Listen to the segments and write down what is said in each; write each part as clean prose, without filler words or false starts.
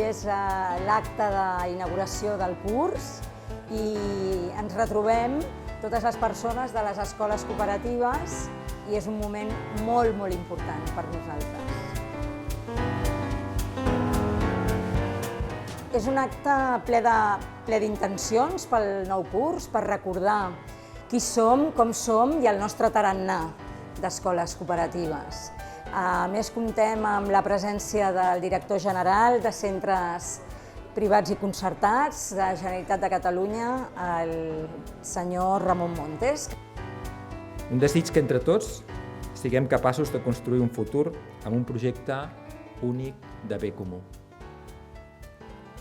és l'acte d'inauguració del curs i ens retrobem totes les persones de les escoles cooperatives i és un moment molt, molt important per nosaltres. És un acte ple d'intencions pel nou curs, per recordar qui som, com som i el nostre tarannà d'escoles cooperatives. A més, comptem amb la presència del director general de centres privats i concertats de la Generalitat de Catalunya, el senyor Ramon Montes. Un desig que entre tots siguem capaços de construir un futur amb un projecte únic de bé comú.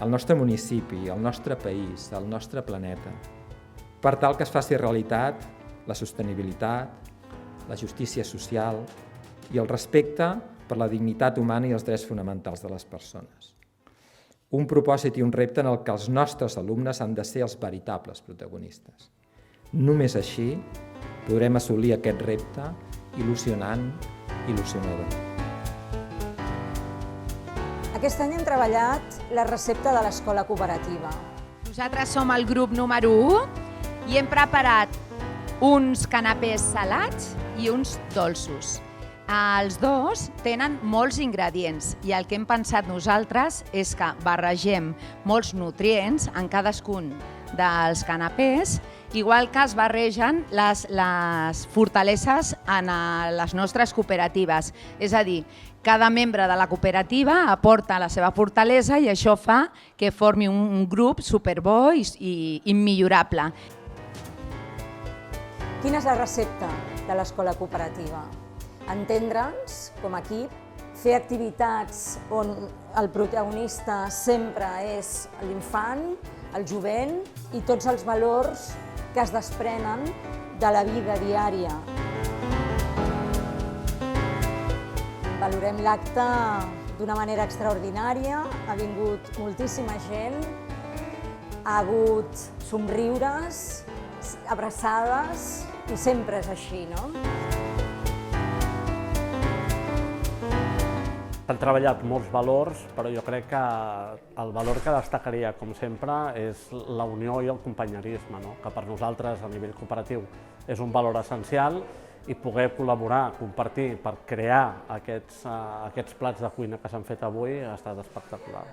El nostre municipi, el nostre país, el nostre planeta, per tal que es faci realitat la sostenibilitat, la justícia social i el respecte per la dignitat humana i els drets fonamentals de les persones. Un propòsit i un repte en el que els nostres alumnes han de ser els veritables protagonistes. Només així podrem assolir aquest repte il·lusionant i il·lusionador. Aquest any hem treballat la recepta de l'escola cooperativa. Nosaltres som el grup número 1 i hem preparat uns canapés salats i uns dolços. Els dos tenen molts ingredients i el que hem pensat nosaltres és que barregem molts nutrients en cadascun dels canapés, igual que es barregen les fortaleses en les nostres cooperatives. És a dir, cada membre de la cooperativa aporta la seva fortalesa i això fa que formi un grup superbo i immillorable. Quina és la recepta de l'escola cooperativa? Entendre'ns com a equip, fer activitats on el protagonista sempre és l'infant, el jovent i tots els valors que es desprenen de la vida diària. Valorem l'acte d'una manera extraordinària, ha vingut moltíssima gent, ha hagut somriures, abraçades i sempre és així, no? S'han treballat molts valors, però jo crec que el valor que destacaria, com sempre, és la unió i el companyerisme, no? Que per nosaltres, a nivell cooperatiu, és un valor essencial i poder col·laborar, compartir per crear aquests plats de cuina que s'han fet avui ha estat espectacular.